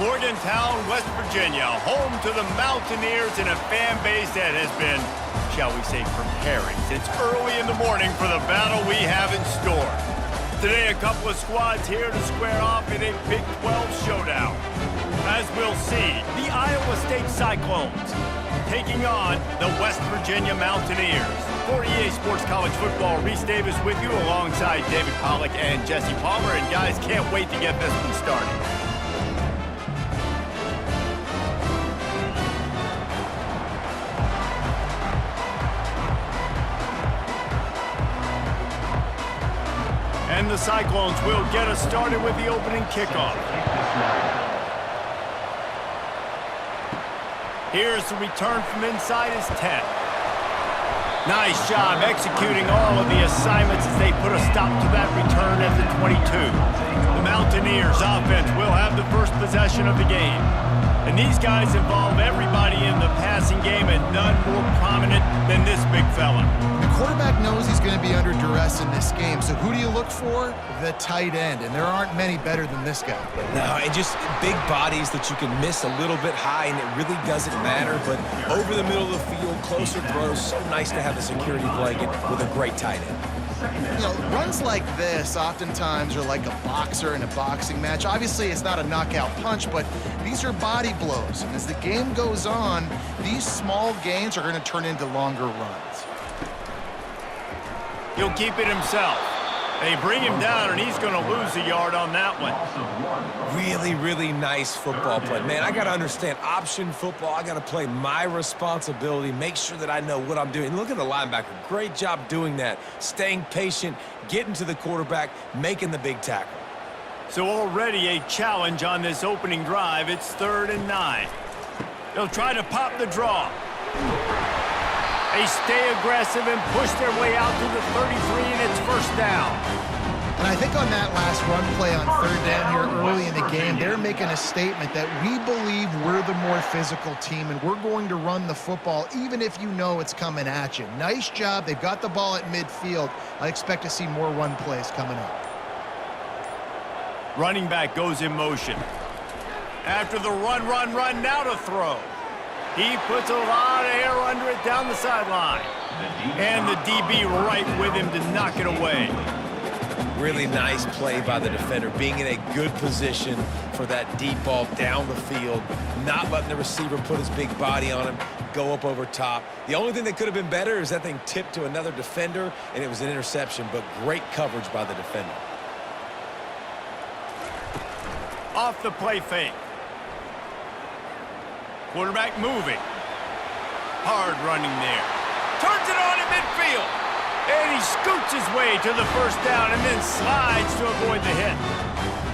Morgantown, West Virginia, home to the Mountaineers and a fan base that has been, shall we say, preparing since early in the morning for the battle we have in store. Today, a couple of squads here to square off in a Big 12 showdown. As we'll see, the Iowa State Cyclones taking on the West Virginia Mountaineers. For EA Sports College Football, Reese Davis with you alongside David Pollack and Jesse Palmer. And guys, can't wait to get this one started. And the Cyclones will get us started with the opening kickoff. Here's the return from inside his 10. Nice job executing all of the assignments as they put a stop to that return at the 22. The Mountaineers offense will have the first possession of the game. And these guys involve everybody in the passing game, and none more prominent than this big fella. The quarterback knows he's going to be under duress in this game, so who do you look for? The tight end, and there aren't many better than this guy. No, and just big bodies that you can miss a little bit high, and it really doesn't matter, but over the middle of the field, closer throws, so nice to have a security blanket with a great tight end. You know, runs like this oftentimes are like a boxer in a boxing match. Obviously, it's not a knockout punch, but these are body blows. And as the game goes on, these small gains are going to turn into longer runs. He'll keep it himself. They bring him down, and he's going to lose a yard on that one. Really, really nice football play. Man, I got to understand option football. I got to play my responsibility, make sure that I know what I'm doing. Look at the linebacker. Great job doing that. Staying patient, getting to the quarterback, making the big tackle. So already a challenge on this opening drive. It's 3rd and 9. They'll try to pop the draw. They stay aggressive and push their way out to the 33, and it's first down. And I think on that last run play on 3rd down here early in the game, they're making a statement that we believe we're the more physical team, and we're going to run the football even if you know it's coming at you. Nice job. They've got the ball at midfield. I expect to see more run plays coming up. Running back goes in motion. After the run, now to throw. He puts a lot of air under it down the sideline. And the DB right with him to knock it away. Really nice play by the defender, being in a good position for that deep ball down the field, not letting the receiver put his big body on him, go up over top. The only thing that could have been better is that thing tipped to another defender, and it was an interception, but great coverage by the defender. Off the play fake. Quarterback moving. Hard running there. Turns it on in midfield. And he scoots his way to the first down and then slides to avoid the hit.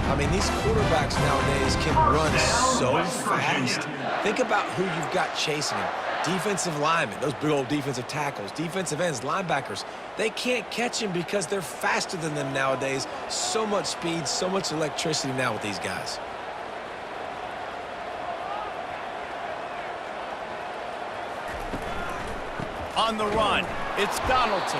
I mean, these quarterbacks nowadays can run so fast. Think about who you've got chasing him. Defensive linemen, those big old defensive tackles, defensive ends, linebackers. They can't catch him because they're faster than them nowadays. So much speed, so much electricity now with these guys. On the run, it's Donaldson.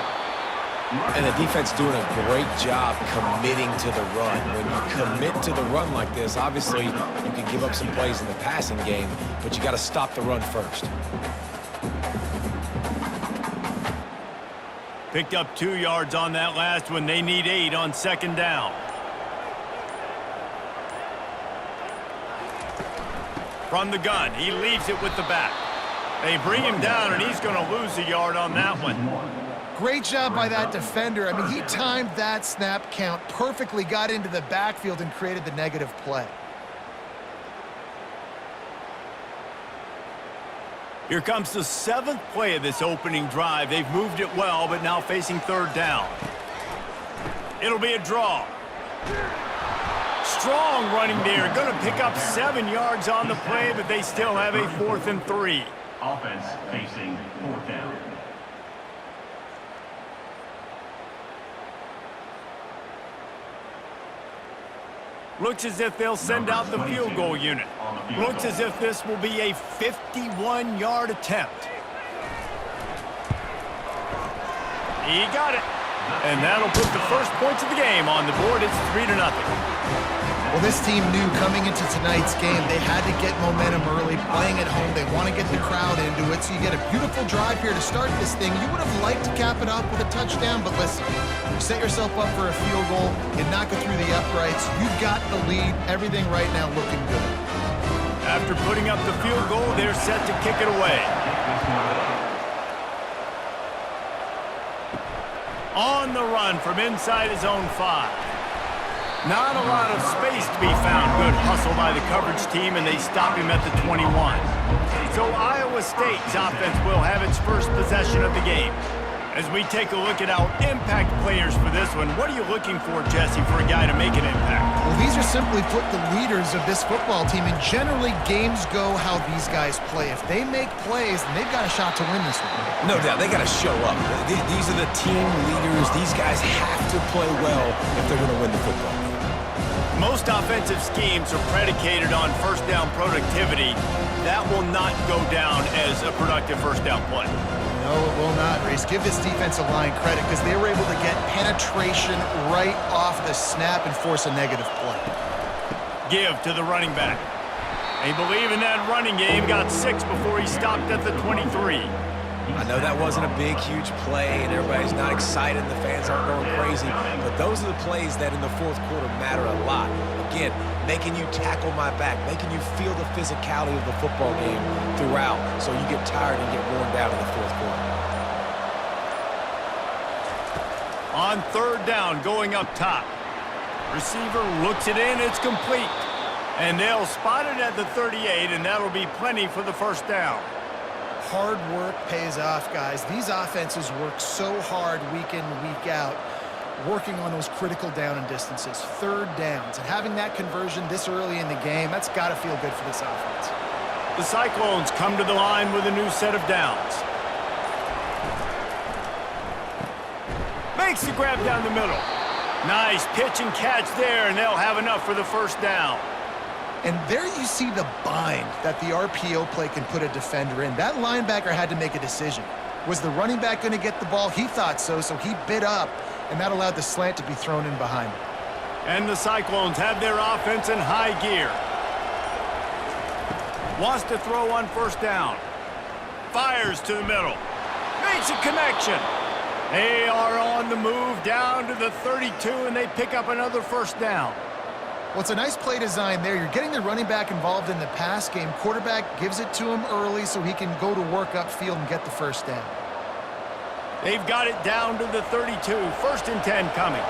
And the defense doing a great job committing to the run. When you commit to the run like this, obviously you can give up some plays in the passing game, but you got to stop the run first. Picked up 2 yards on that last one. They need 8 on 2nd down. From the gun, he leaves it with the back. They bring him down, and he's going to lose a yard on that one. Great job by that defender. I mean, he timed that snap count perfectly, got into the backfield, and created the negative play. Here comes the 7th play of this opening drive. They've moved it well, but now facing 3rd down. It'll be a draw. Strong running there. Going to pick up 7 yards on the play, but they still have a 4th and 3. Offense facing 4th down. Looks as if they'll send out the field goal unit. Looks as if this will be a 51-yard attempt. He got it. And that'll put the first points of the game on the board. It's 3-0. Well, Well, this team knew coming into tonight's game they had to get momentum early, playing at home. They want to get the crowd into it, so you get a beautiful drive here to start this thing. You would have liked to cap it up with a touchdown, but listen, you set yourself up for a field goal, you knock it through the uprights, you've got the lead, everything right now looking good. After putting up the field goal, they're set to kick it away. On the run from inside his own 5. Not a lot of space to be found. Good hustle by the coverage team, and they stop him at the 21. So Iowa State's offense will have its first possession of the game. As we take a look at our impact players for this one, what are you looking for, Jesse, for a guy to make an impact? Well, these are simply put the leaders of this football team, and generally games go how these guys play. If they make plays, then they've got a shot to win this one. No doubt, they got to show up. These are the team leaders. These guys have to play well if they're going to win the football game. Most offensive schemes are predicated on first down productivity. That will not go down as a productive first down play. No, it will not, Reese. Give this defensive line credit because they were able to get penetration right off the snap and force a negative play. Give to the running back. They believe in that running game. Got 6 before he stopped at the 23. I know that wasn't a big, huge play, and everybody's not excited, and the fans aren't going crazy, but those are the plays that in the fourth quarter matter a lot. Again, making you tackle my back, making you feel the physicality of the football game throughout, so you get tired and get worn down in the fourth quarter. On third down, going up top. Receiver looks it in, it's complete. And they'll spot it at the 38, and that'll be plenty for the first down. Hard work pays off, guys. These offenses work so hard week in, week out, working on those critical down and distances, third downs. And having that conversion this early in the game, that's got to feel good for this offense. The Cyclones come to the line with a new set of downs. Makes the grab down the middle. Nice pitch and catch there, and they'll have enough for the first down. And there you see the bind that the RPO play can put a defender in. That linebacker had to make a decision. Was the running back going to get the ball? He thought so, so he bit up, and that allowed the slant to be thrown in behind him. And the Cyclones have their offense in high gear. Wants to throw on first down. Fires to the middle. Makes a connection. They are on the move down to the 32, and they pick up another first down. Well, it's a nice play design there. You're getting the running back involved in the pass game. Quarterback gives it to him early so he can go to work upfield and get the first down. They've got it down to the 32. First and 10 coming.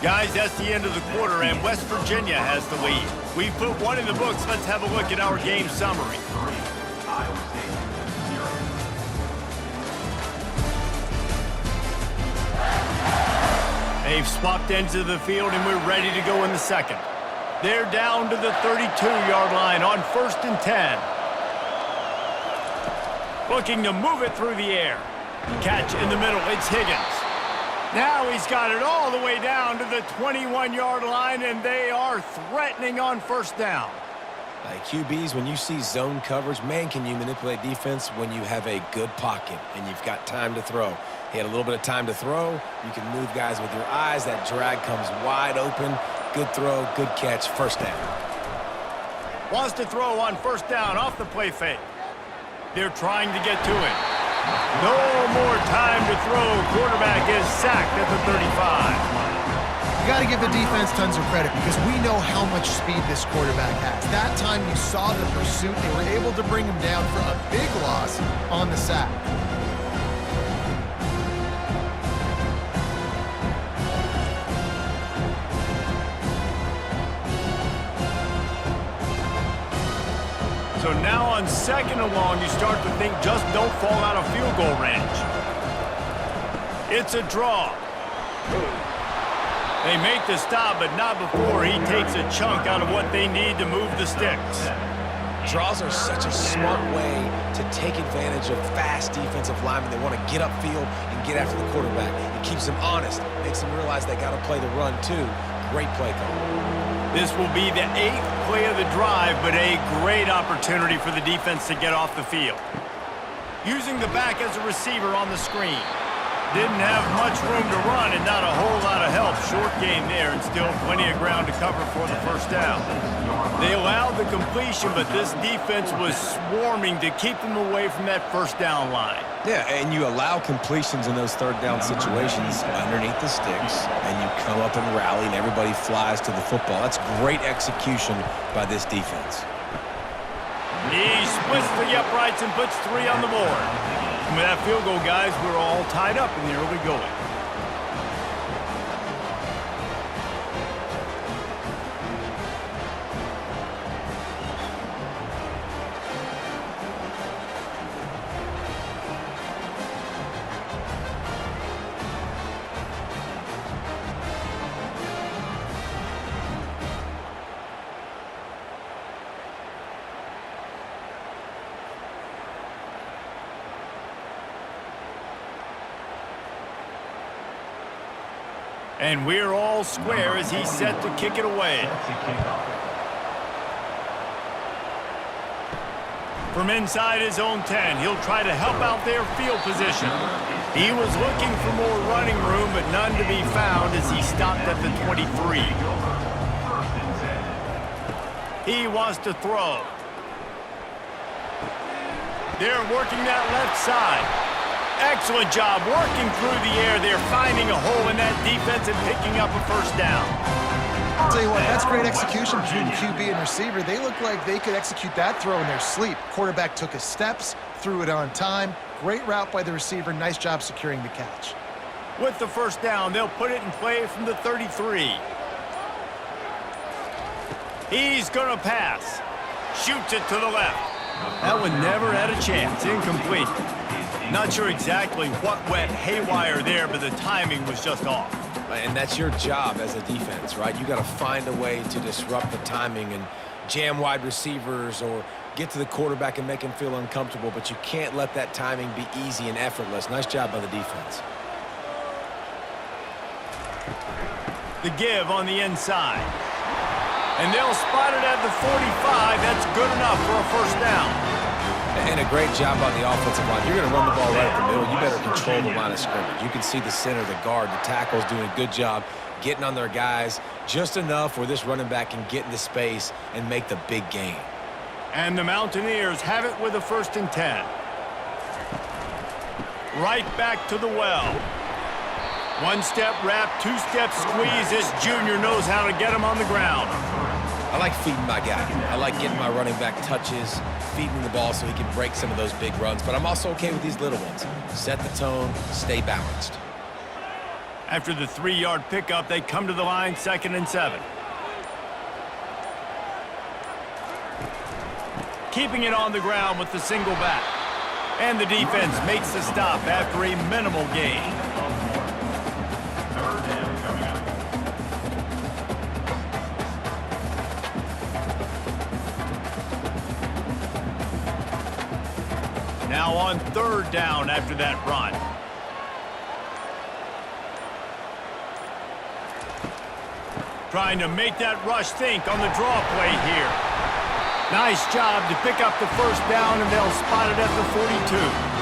Guys, that's the end of the quarter, and West Virginia has the lead. We've put one in the books. Let's have a look at our game summary. They've swapped ends of the field, and we're ready to go in the second. They're down to the 32-yard line on first and 10. Looking to move it through the air. Catch in the middle. It's Higgins. Now he's got it all the way down to the 21-yard line, and they are threatening on first down. QBs, when you see zone coverage, man, can you manipulate defense when you have a good pocket and you've got time to throw. He had a little bit of time to throw. You can move guys with your eyes. That drag comes wide open. Good throw, good catch, first down. Wants to throw on first down off the play fake. They're trying to get to it. No more time to throw. Quarterback is sacked at the 35. You got to give the defense tons of credit because we know how much speed this quarterback has. That time you saw the pursuit. They were able to bring him down for a big loss on the sack. So now on second and long, you start to think just don't fall out of field goal range. It's a draw. They make the stop, but not before he takes a chunk out of what they need to move the sticks. Draws are such a smart way to take advantage of fast defensive linemen. They want to get upfield and get after the quarterback. It keeps them honest, makes them realize they got to play the run too. Great play call. This will be the 8th play of the drive, but a great opportunity for the defense to get off the field. Using the back as a receiver on the screen. Didn't have much room to run and not a whole lot of help. Short game there and still plenty of ground to cover for the first down. They allowed the completion, but this defense was swarming to keep them away from that first down line. Yeah, and you allow completions in those third down situations underneath the sticks, and you come up and rally, and everybody flies to the football. That's great execution by this defense. He splits the uprights and puts 3 on the board. And with that field goal, guys, we're all tied up in the early going. And we're all square as he's set to kick it away. From inside his own 10, he'll try to help out their field position. He was looking for more running room, but none to be found as he stopped at the 23. He wants to throw. They're working that left side. Excellent job working through the air. They're finding a hole in that defense and picking up a first down. I'll tell you what, that's great execution between QB and receiver. They look like they could execute that throw in their sleep. Quarterback took his steps, threw it on time. Great route by the receiver. Nice job securing the catch. With the first down, they'll put it in play from the 33. He's going to pass. Shoots it to the left. That one never had a chance. Incomplete. Not sure exactly what went haywire there, but the timing was just off. And that's your job as a defense, right? You got to find a way to disrupt the timing and jam wide receivers or get to the quarterback and make him feel uncomfortable, but you can't let that timing be easy and effortless. Nice job by the defense. The give on the inside. And they'll spot it at the 45. That's good enough for a first down. And a great job on the offensive line. You're going to run the ball right at the middle. You better control the line of scrimmage. You can see the center, the guard, the tackles doing a good job getting on their guys just enough where this running back can get into space and make the big gain. And the Mountaineers have it with a 1st and 10. Right back to the well. 1-step wrap, 2-step squeeze. This junior knows how to get him on the ground. I like feeding my guy. I like getting my running back touches, feeding the ball so he can break some of those big runs. But I'm also okay with these little ones. Set the tone, stay balanced. After the 3-yard pickup, they come to the line, 2nd and 7. Keeping it on the ground with the single back. And the defense makes the stop after a minimal gain. Now on 3rd down after that run. Trying to make that rush think on the draw play here. Nice job to pick up the first down, and they'll spot it at the 42.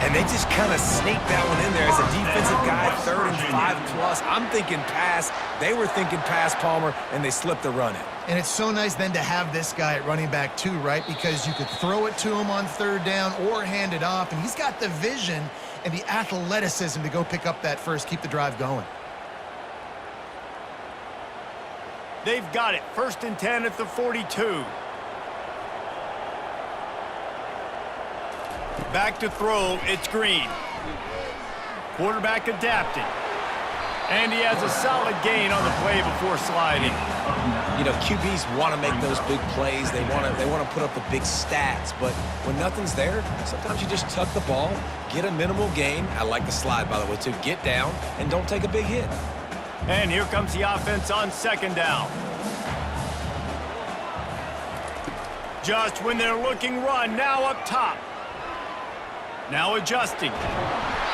And they just kind of sneaked that one in there as a defensive guy, 3rd and 5+. I'm thinking pass. They were thinking pass, Palmer, and they slipped the run in. And it's so nice then to have this guy at running back too, right? Because you could throw it to him on 3rd down or hand it off, and he's got the vision and the athleticism to go pick up that first, keep the drive going. They've got it. 1st and 10 at the 42. Back to throw, it's Green. Quarterback adapted. And he has a solid gain on the play before sliding. You know, QBs want to make those big plays. They want to put up the big stats. But when nothing's there, sometimes you just tuck the ball, get a minimal gain. I like the slide, by the way, too. Get down and don't take a big hit. And here comes the offense on 2nd down. Just when they're looking run, now up top. Now adjusting.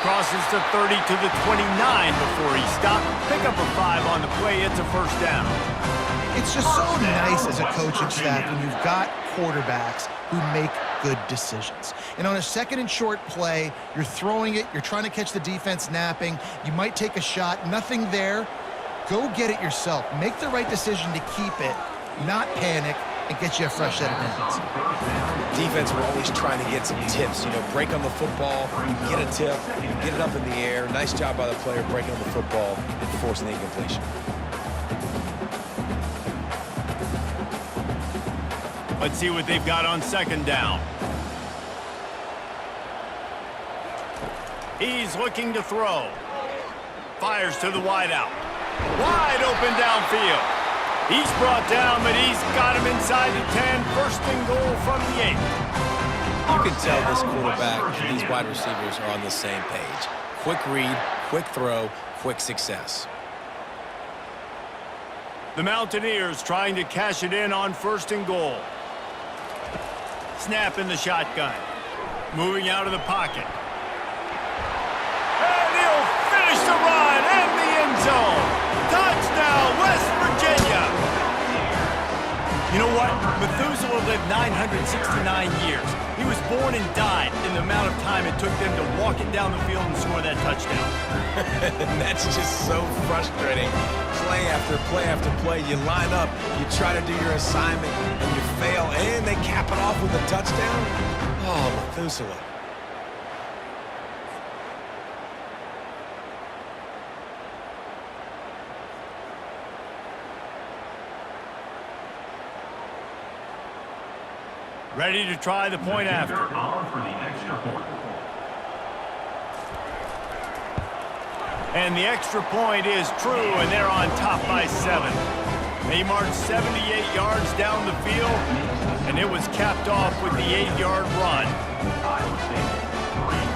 Crosses the 30 to the 29 before he stopped. Pick up a 5 on the play. It's a first down. It's just so nice as a coaching staff when you've got quarterbacks who make good decisions. And on a 2nd and short play, you're throwing it, you're trying to catch the defense napping, you might take a shot, nothing there. Go get it yourself. Make the right decision to keep it, not panic, and get you a fresh set of downs. Defense, we're always trying to get some tips. You know, break on the football, get a tip, get it up in the air. Nice job by the player breaking on the football and forcing the incompletion. Let's see what they've got on 2nd down. He's looking to throw. Fires to the wideout. Wide open downfield. He's brought down, but he's got him inside the 10. 1st and goal from the 8. You can tell this quarterback and these wide receivers are on the same page. Quick read, quick throw, quick success. The Mountaineers trying to cash it in on 1st and goal. Snap in the shotgun. Moving out of the pocket. And he'll finish the run in the end zone. Touchdown, West Virginia. You know what? Methuselah lived 969 years. He was born and died in the amount of time it took them to walk it down the field and score that touchdown. That's just so frustrating. Play after play after play. You line up, you try to do your assignment, and you fail, and they cap it off with a touchdown? Oh, Methuselah. Ready to try the point after. For the extra point. And the extra point is true, and they're on top by 7. They marched 78 yards down the field, and it was capped off with the 8-yard run.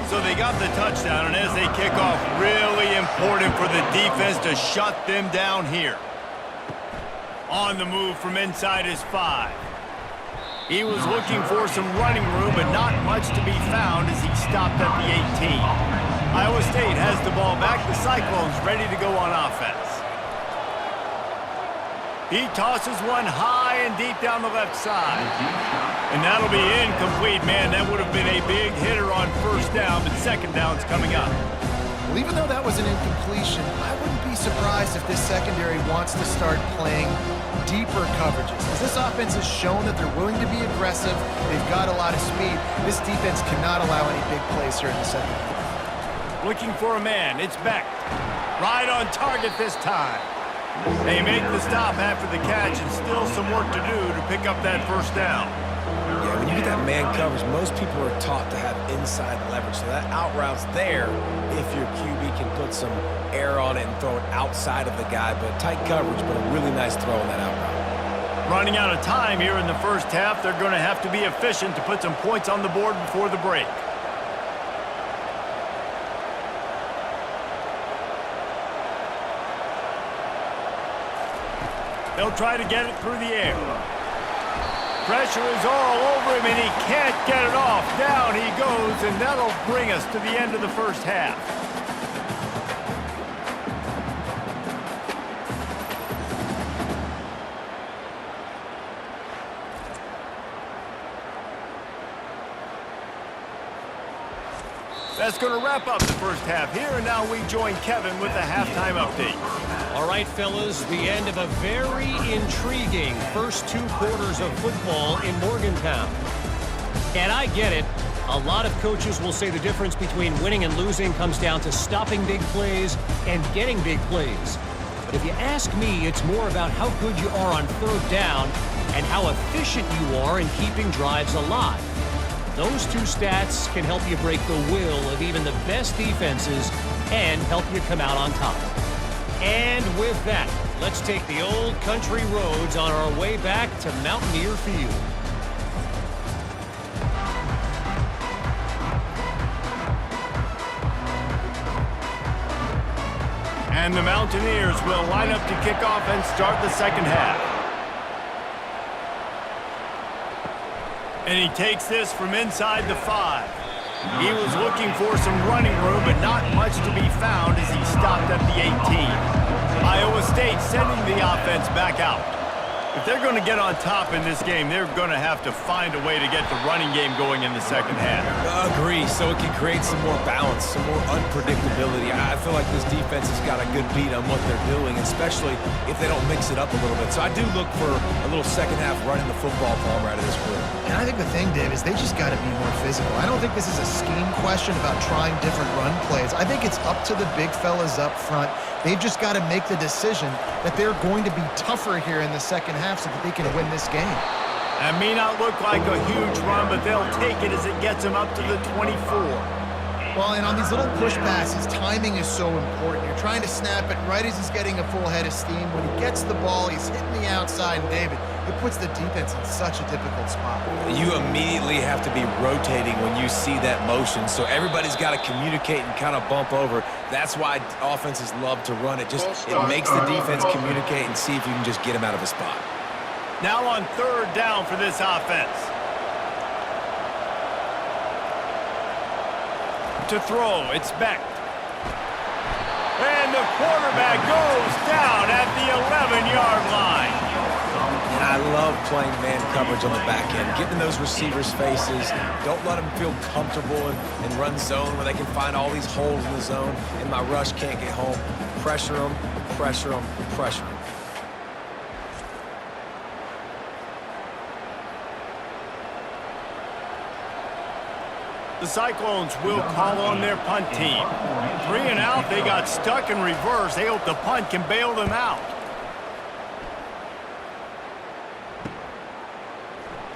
So they got the touchdown, and as they kick off, really important for the defense to shut them down here. On the move from inside his 5. He was looking for some running room, but not much to be found as he stopped at the 18. Iowa State has the ball back. The Cyclones ready to go on offense. He tosses one high and deep down the left side. And that'll be incomplete. Man, that would have been a big hitter on 1st down, but 2nd down's coming up. Well, even though that was an incompletion, I wouldn't be surprised if this secondary wants to start playing deeper coverages. As this offense has shown that they're willing to be aggressive, they've got a lot of speed. This defense cannot allow any big plays here in the 2nd half. Looking for a man. It's Beck. Right on target this time. They make the stop after the catch, and still some work to do to pick up that 1st down. Yeah, when you get that man coverage, most people are taught to have inside leverage. So that out route's there if your QB can put some air on it and throw it outside of the guy. But tight coverage, but a really nice throw on that out route. Running out of time here in the 1st half, they're going to have to be efficient to put some points on the board before the break. They'll try to get it through the air. Pressure is all over him, and he can't get it off. Down he goes, and that'll bring us to the end of the 1st half. That's going to wrap up the 1st half here, and now we join Kevin with the halftime update. All right, fellas, the end of a very intriguing first 2 quarters of football in Morgantown. And I get it. A lot of coaches will say the difference between winning and losing comes down to stopping big plays and getting big plays. But if you ask me, it's more about how good you are on 3rd down and how efficient you are in keeping drives alive. Those 2 stats can help you break the will of even the best defenses and help you come out on top. And with that, let's take the old country roads on our way back to Mountaineer Field. And the Mountaineers will line up to kick off and start the 2nd half. And he takes this from inside the 5. He was looking for some running room, but not much to be found as he stopped at the 18. Iowa State sending the offense back out. If they're going to get on top in this game, they're going to have to find a way to get the running game going in the second half. Agree, so it can create some more balance, some more unpredictability. I feel like this defense has got a good beat on what they're doing, especially if they don't mix it up a little bit. So I do look for a little second half running the football Palmer out of this group. And I think the thing, Dave, is they just got to be more physical. I don't think this is a scheme question about trying different run plays. I think it's up to the big fellas up front. They've just got to make the decision that they're going to be tougher here in the second half so that they can win this game. That may not look like a huge run, but they'll take it as it gets them up to the 24. Well, and on these little push passes, timing is so important. You're trying to snap it right as he's getting a full head of steam. When he gets the ball, he's hitting the outside, and David, it puts the defense in such a difficult spot. You immediately have to be rotating when you see that motion, so everybody's got to communicate and kind of bump over. That's why offenses love to run it. It makes the defense communicate and see if you can just get him out of a spot. Now on third down for this offense. To throw, it's Beck. And the quarterback goes down at the 11-yard line. And I love playing man coverage on the back end, getting those receivers' faces. Don't let them feel comfortable and run zone where they can find all these holes in the zone and my rush can't get home. Pressure them, pressure them, pressure them. The Cyclones will call on their punt team. 3 and out, they got stuck in reverse. They hope the punt can bail them out.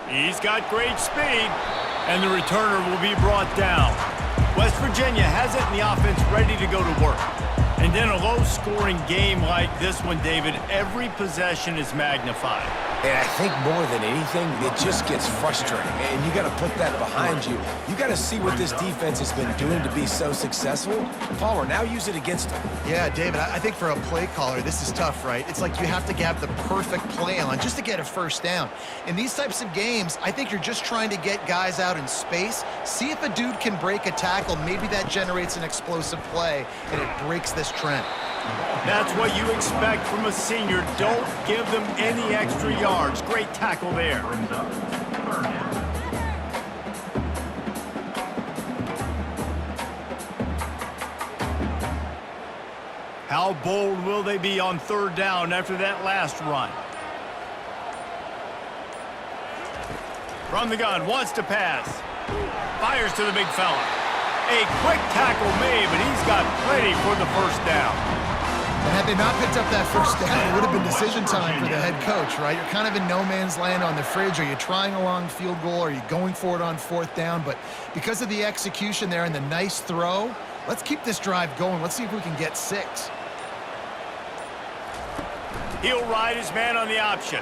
He's got great speed, and the returner will be brought down. West Virginia has it in the offense ready to go to work. And in a low-scoring game like this one, David, every possession is magnified. And I think more than anything, it just gets frustrating. And you got to put that behind you. You got to see what this defense has been doing to be so successful. Palmer, now use it against them. Yeah, David, I think for a play caller, this is tough, right? It's like you have to have the perfect play on just to get a first down. In these types of games, I think you're just trying to get guys out in space, see if a dude can break a tackle. Maybe that generates an explosive play, and it breaks this trend. That's what you expect from a senior. Don't give them any extra yards. Great tackle there. How bold will they be on third down after that last run? From the gun, wants to pass. Fires to the big fella. A quick tackle made, but he's got plenty for the first down. And had they not picked up that first down, it would have been decision time for the head coach, right? You're kind of in no man's land on the fridge. Are you trying a long field goal? Are you going for it on fourth down? But because of the execution there and the nice throw, let's keep this drive going. Let's see if we can get 6. He'll ride his man on the option.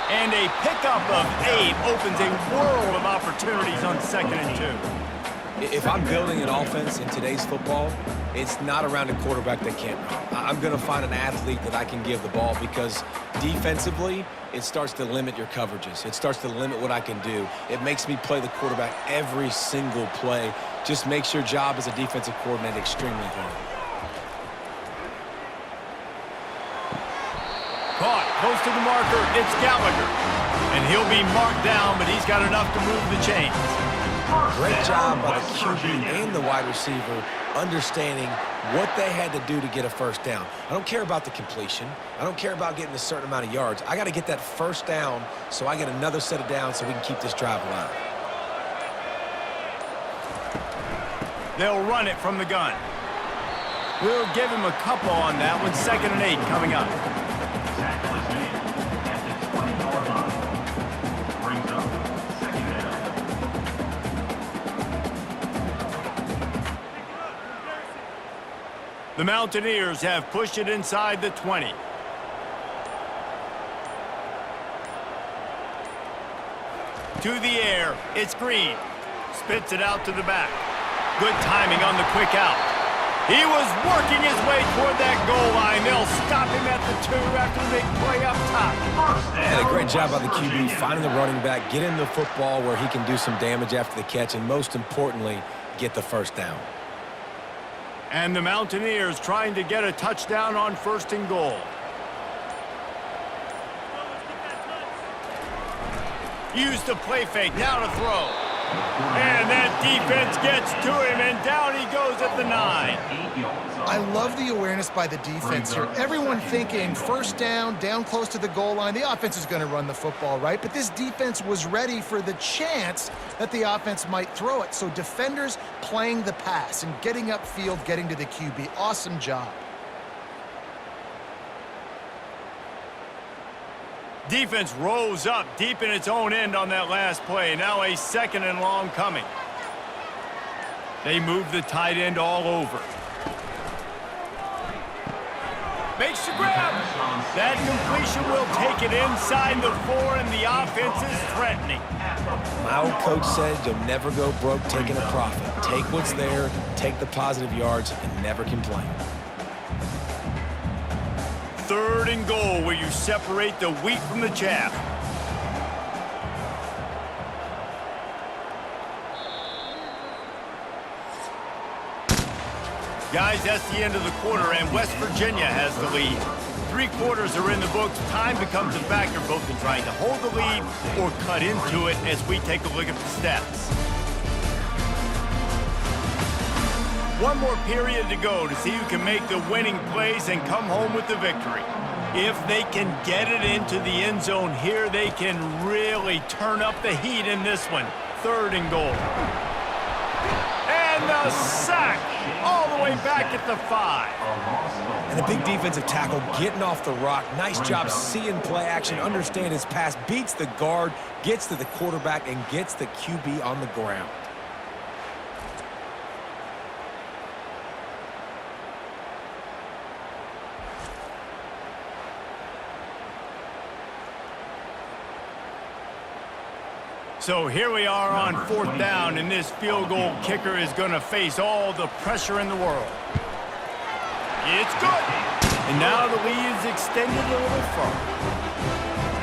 And a pickup of 8 opens a world of opportunities on 2nd and 2. If I'm building an offense in today's football, it's not around a quarterback that can't run. I'm going to find an athlete that I can give the ball because defensively, it starts to limit your coverages. It starts to limit what I can do. It makes me play the quarterback every single play. Just makes your job as a defensive coordinator extremely hard. Caught close to the marker, it's Gallagher. And he'll be marked down, but he's got enough to move the chains. Great job by the QB and the wide receiver understanding what they had to do to get a first down. I don't care about the completion. I don't care about getting a certain amount of yards. I got to get that first down so I get another set of downs so we can keep this drive alive. They'll run it from the gun. We'll give him a couple on that one. 2nd and 8 coming up. The Mountaineers have pushed it inside the 20. To the air, it's Green. Spits it out to the back. Good timing on the quick out. He was working his way toward that goal line. They'll stop him at the 2 after the big play up top. And a great job by the QB finding the running back, get him the football where he can do some damage after the catch, and most importantly, get the first down. And the Mountaineers trying to get a touchdown on 1st and goal. Use the play fake, now to throw. And that defense gets to him, and down he goes at the 9. I love the awareness by the defense here. Everyone thinking first down close to the goal line. The offense is going to run the football, right? But this defense was ready for the chance that the offense might throw it. So defenders playing the pass and getting upfield, getting to the QB. Awesome job. Defense rolls up deep in its own end on that last play. Now a 2nd and long coming. They move the tight end all over. Makes the grab. That completion will take it inside the 4, and the offense is threatening. My old coach said you'll never go broke taking a profit. Take what's there, take the positive yards, and never complain. 3rd and goal, where you separate the wheat from the chaff. Guys, that's the end of the quarter, and West Virginia has the lead. 3 quarters are in the books. Time becomes a factor, both in trying to hold the lead or cut into it as we take a look at the stats. 1 more period to go to see who can make the winning plays and come home with the victory. If they can get it into the end zone here, they can really turn up the heat in this one. 3rd and goal. And the sack all the way back at the 5. And a big defensive tackle getting off the rock. Nice job seeing play action, understand his pass, beats the guard, gets to the quarterback, and gets the QB on the ground. So here we are on 4th down, and this field goal kicker is going to face all the pressure in the world. It's good. And now the lead is extended a little further.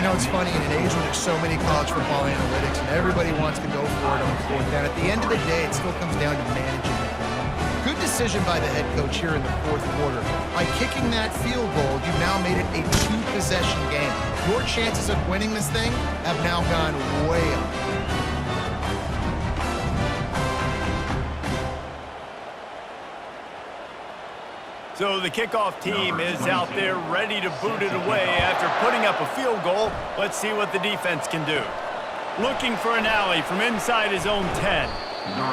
You know, it's funny, in an age where there's so many college football analytics and everybody wants to go for it on 4th down, at the end of the day, it still comes down to managing the game. Good decision by the head coach here in the 4th quarter. By kicking that field goal, you've now made it a 2-possession game. Your chances of winning this thing have now gone way up. So the kickoff team is out there ready to boot it away after putting up a field goal. Let's see what the defense can do. Looking for an alley from inside his own 10.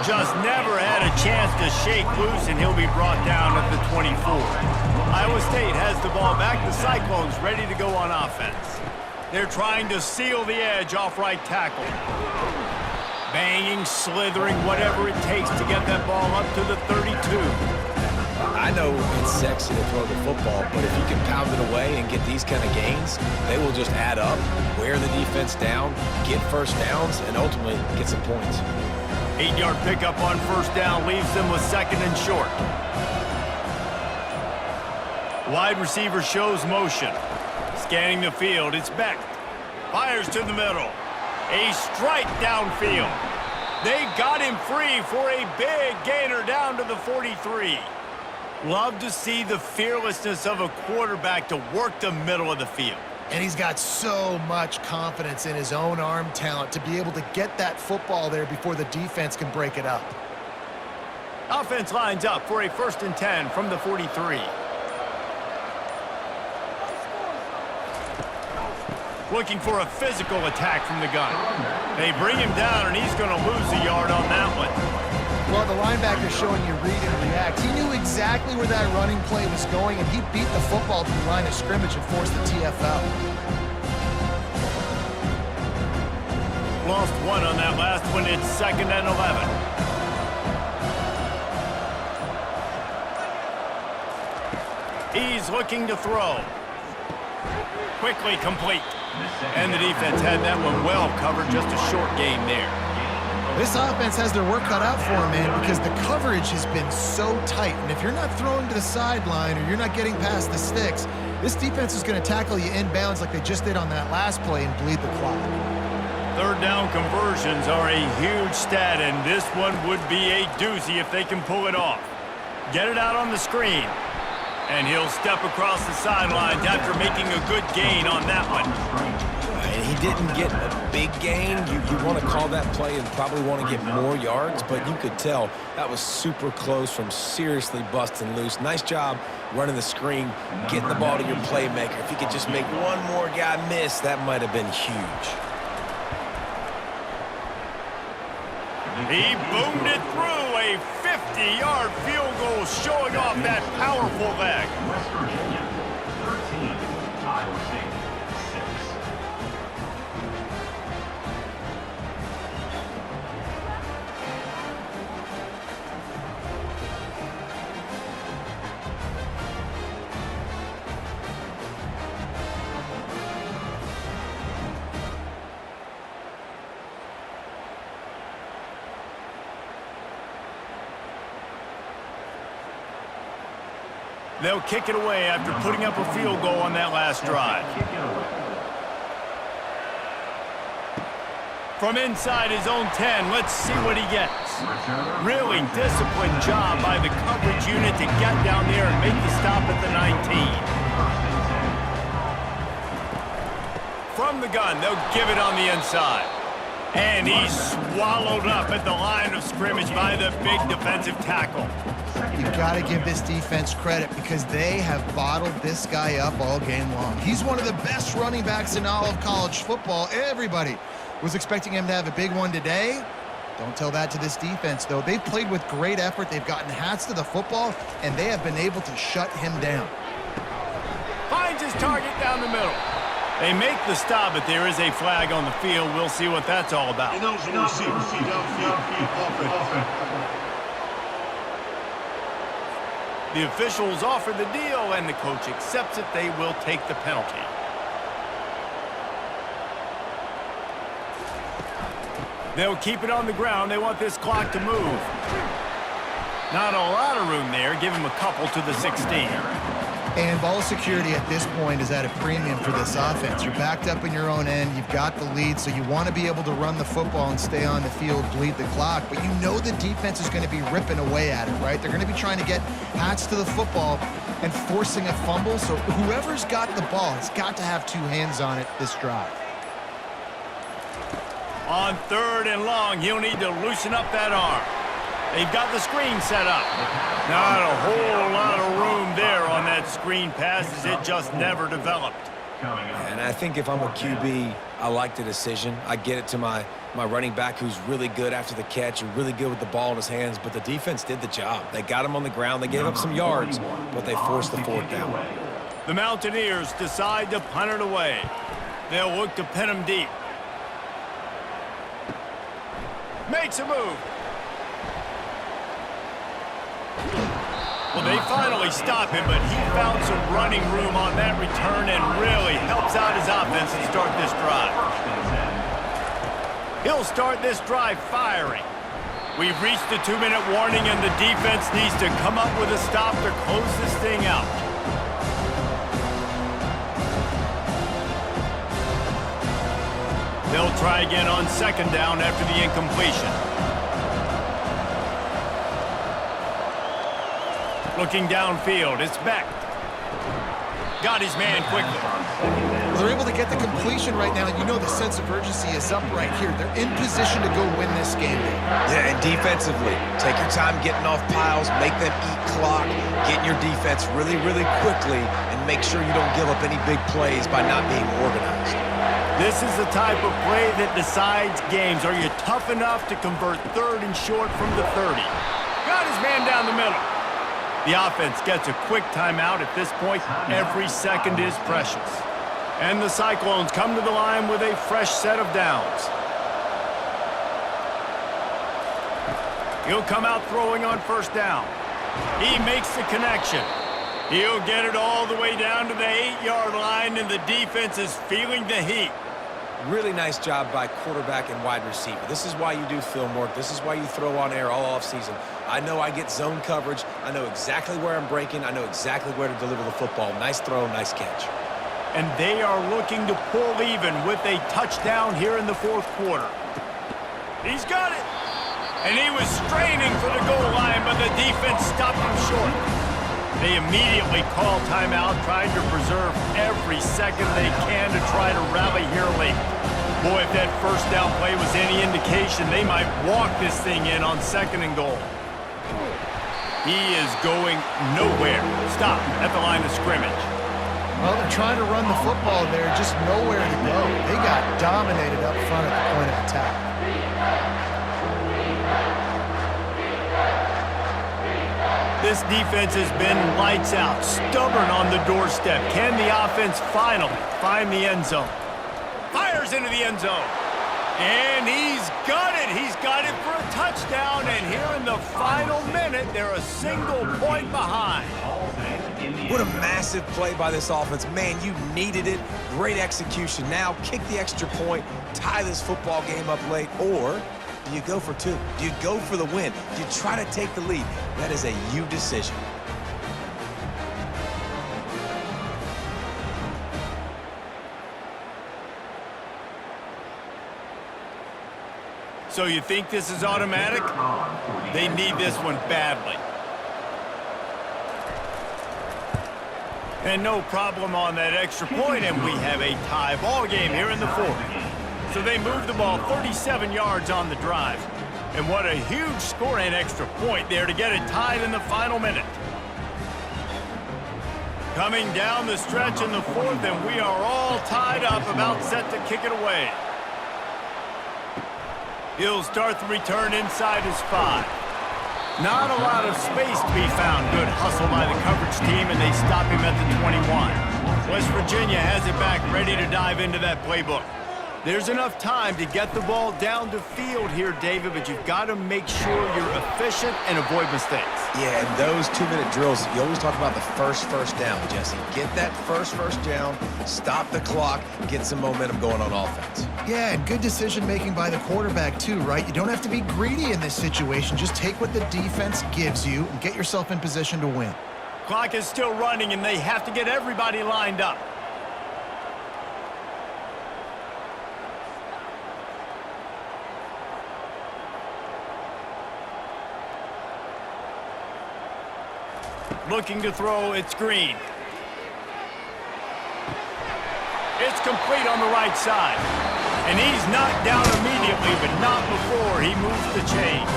Just never had a chance to shake loose, and he'll be brought down at the 24. Iowa State has the ball back. The Cyclones ready to go on offense. They're trying to seal the edge off right tackle. Banging, slithering, whatever it takes to get that ball up to the 32. I know it's sexy to throw the football, but if you can pound it away and get these kind of gains, they will just add up, wear the defense down, get first downs, and ultimately get some points. 8-yard pickup on 1st down leaves them with 2nd and short. Wide receiver shows motion. Scanning the field, it's Beck. Fires to the middle. A strike downfield. They got him free for a big gainer down to the 43. Love to see the fearlessness of a quarterback to work the middle of the field. And he's got so much confidence in his own arm talent to be able to get that football there before the defense can break it up. Offense lines up for a 1st and 10 from the 43. Looking for a physical attack from the gun. They bring him down, and he's going to lose a yard on that one. Well, the linebacker's showing you read and react. He knew exactly where that running play was going, and he beat the football to the line of scrimmage and forced the TFL. Lost 1 on that last one. It's 2nd and 11. He's looking to throw. Quickly complete. And the defense had that one well covered. Just a short game there. This offense has their work cut out for them, man, because the coverage has been so tight. And if you're not throwing to the sideline or you're not getting past the sticks, this defense is going to tackle you inbounds like they just did on that last play and bleed the clock. 3rd down conversions are a huge stat, and this one would be a doozy if they can pull it off. Get it out on the screen. And he'll step across the sidelines after making a good gain on that one. And he didn't get a big gain. You want to call that play and probably want to get more yards, but you could tell that was super close from seriously busting loose. Nice job running the screen, getting the ball to your playmaker. If he could just make one more guy miss, that might have been huge. He boomed it through a 50-yard field goal, showing off that powerful leg. West Virginia, 13. Iowa State, 6. They'll kick it away after putting up a field goal on that last drive. From inside his own 10, let's see what he gets. Really disciplined job by the coverage unit to get down there and make the stop at the 19. From the gun, they'll give it on the inside. And he's swallowed up at the line of scrimmage by the big defensive tackle. You got to give this defense credit because they have bottled this guy up all game long. He's one of the best running backs in all of college football. Everybody was expecting him to have a big one today. Don't tell that to this defense, though. They've played with great effort. They've gotten hats to the football, and they have been able to shut him down. Finds his target down the middle. They make the stop, but there is a flag on the field. We'll see what that's all about. The officials offer the deal, and the coach accepts it. They will take the penalty. They'll keep it on the ground. They want this clock to move. Not a lot of room there. Give him a couple to the 16. And ball security at this point is at a premium for this offense. You're backed up in your own end. You've got the lead, so you want to be able to run the football and stay on the field, bleed the clock. But you know the defense is going to be ripping away at it, right? They're going to be trying to get hats to the football and forcing a fumble. So whoever's got the ball has got to have two hands on it this drive. On 3rd and long, he'll need to loosen up that arm. They've got the screen set up. Not a whole lot of room there on that screen pass as it just never developed. And I think if I'm a QB, I like the decision. I get it to my running back who's really good after the catch and really good with the ball in his hands, but the defense did the job. They got him on the ground. They gave up some yards, but they forced the 4th down. The Mountaineers decide to punt it away. They'll look to pin him deep. Makes a move. Well, they finally stop him, but he found some running room on that return and really helps out his offense to start this drive. He'll start this drive firing. We've reached the 2-minute warning, and the defense needs to come up with a stop to close this thing out. They'll try again on 2nd down after the incompletion. Looking downfield, it's Beck. Got his man quickly. They're able to get the completion right now, and you know the sense of urgency is up right here. They're in position to go win this game. Yeah, and defensively, take your time getting off piles, make them eat clock, get your defense really, really quickly, and make sure you don't give up any big plays by not being organized. This is the type of play that decides games. Are you tough enough to convert 3rd and short from the 30? Got his man down the middle. The offense gets a quick timeout at this point. Every second is precious. And the Cyclones come to the line with a fresh set of downs. He'll come out throwing on 1st down. He makes the connection. He'll get it all the way down to the 8-yard line, and the defense is feeling the heat. Really nice job by quarterback and wide receiver. This is why you do film work. This is why you throw on air all offseason. I know I get zone coverage. I know exactly where I'm breaking. I know exactly where to deliver the football. Nice throw, nice catch. And they are looking to pull even with a touchdown here in the 4th quarter. He's got it. And he was straining for the goal line, but the defense stopped him short. They immediately call timeout, trying to preserve every second they can to try to rally here late. Boy, if that first down play was any indication, they might walk this thing in on 2nd and goal. He is going nowhere. Stop at the line of scrimmage. Well, they're trying to run the football there, just nowhere to go. They got dominated up front at the point of attack. This defense has been lights out, stubborn on the doorstep. Can the offense finally find the end zone? Fires into the end zone. And he's got it. He's got it for a touchdown. And here in the final minute, they're a single point behind. What a massive play by this offense. Man, you needed it. Great execution. Now kick the extra point, tie this football game up late, or do you go for 2? Do you go for the win? Do you try to take the lead? That is a you decision. So you think this is automatic? They need this one badly. And no problem on that extra point, and we have a tie ball game here in the 4th. So they move the ball 37 yards on the drive. And what a huge score and extra point there to get it tied in the final minute. Coming down the stretch in the 4th, and we are all tied up, about set to kick it away. He'll start the return inside his 5. Not a lot of space to be found. Good hustle by the coverage team, and they stop him at the 21. West Virginia has it back, ready to dive into that playbook. There's enough time to get the ball down the field here, David, but you've got to make sure you're efficient and avoid mistakes. Yeah, and those 2-minute drills, you always talk about the first down, Jesse. Get that first down, stop the clock, get some momentum going on offense. Yeah, and good decision-making by the quarterback, too, right? You don't have to be greedy in this situation. Just take what the defense gives you and get yourself in position to win. Clock is still running, and they have to get everybody lined up. Looking to throw, it's Green. It's complete on the right side. And he's knocked down immediately, but not before he moves the chains.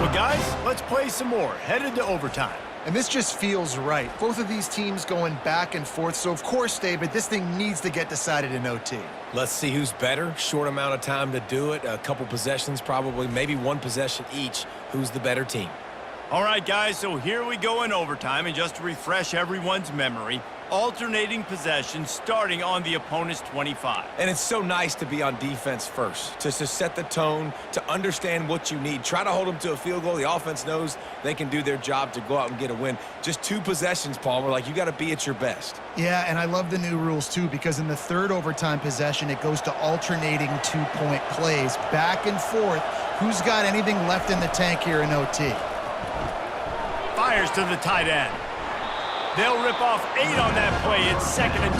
Well, guys, let's play some more. Headed to overtime. And this just feels right. Both of these teams going back and forth. So, of course, David, this thing needs to get decided in OT. Let's see who's better. Short amount of time to do it. A couple possessions probably, maybe one possession each. Who's the better team? All right, guys, so here we go in overtime, and just to refresh everyone's memory, alternating possession starting on the opponent's 25. And it's so nice to be on defense first, to set the tone, to understand what you need. Try to hold them to a field goal. The offense knows they can do their job to go out and get a win. Just 2 possessions, Palmer, like you got to be at your best. Yeah, and I love the new rules, too, because in the 3rd overtime possession, it goes to alternating 2-point plays, back and forth. Who's got anything left in the tank here in OT? Fires to the tight end. They'll rip off 8 on that play. It's 2nd and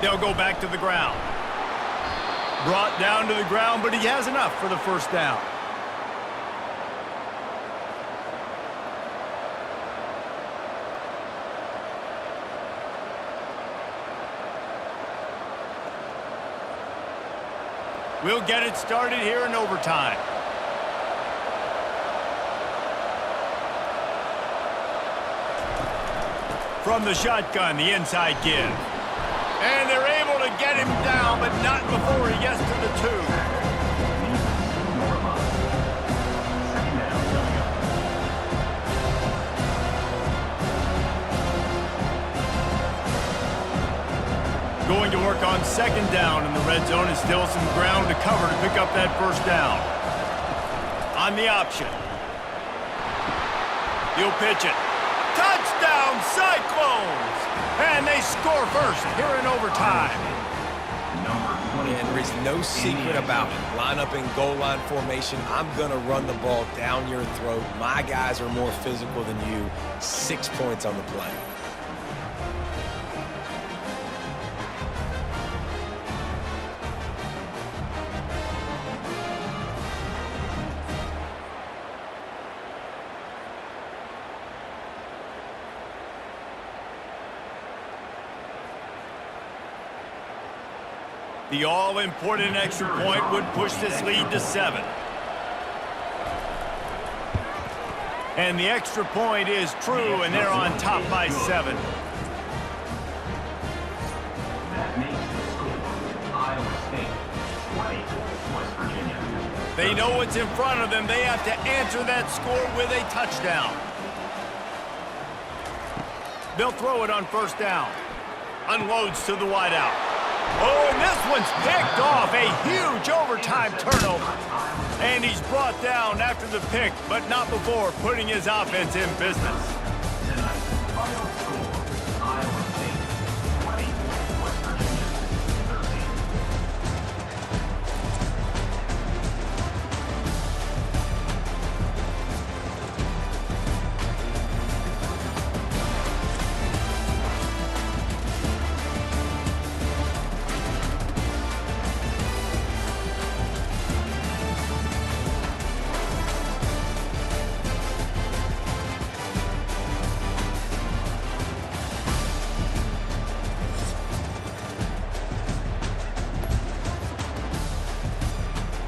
2. They'll go back to the ground. Brought down to the ground, but he has enough for the 1st down. We'll get it started here in overtime. From the shotgun, the inside give. And they're able to get him down, but not before he gets to the 2. Going to work on 2nd down in the red zone, and still some ground to cover to pick up that 1st down. On the option. He'll pitch it. Touchdown, Cyclones! And they score first here in overtime. And There is no secret about it. Line up in goal line formation. I'm going to run the ball down your throat. My guys are more physical than you. 6 points on the play. The all-important extra point would push this lead to 7. And the extra point is true, and they're on top by 7. That makes the score Iowa State 20, West Virginia. They know what's in front of them. They have to answer that score with a touchdown. They'll throw it on first down. Unloads to the wideout. Oh, and this one's picked off. A huge overtime turnover. And he's brought down after the pick, but not before putting his offense in business. Tonight's final score.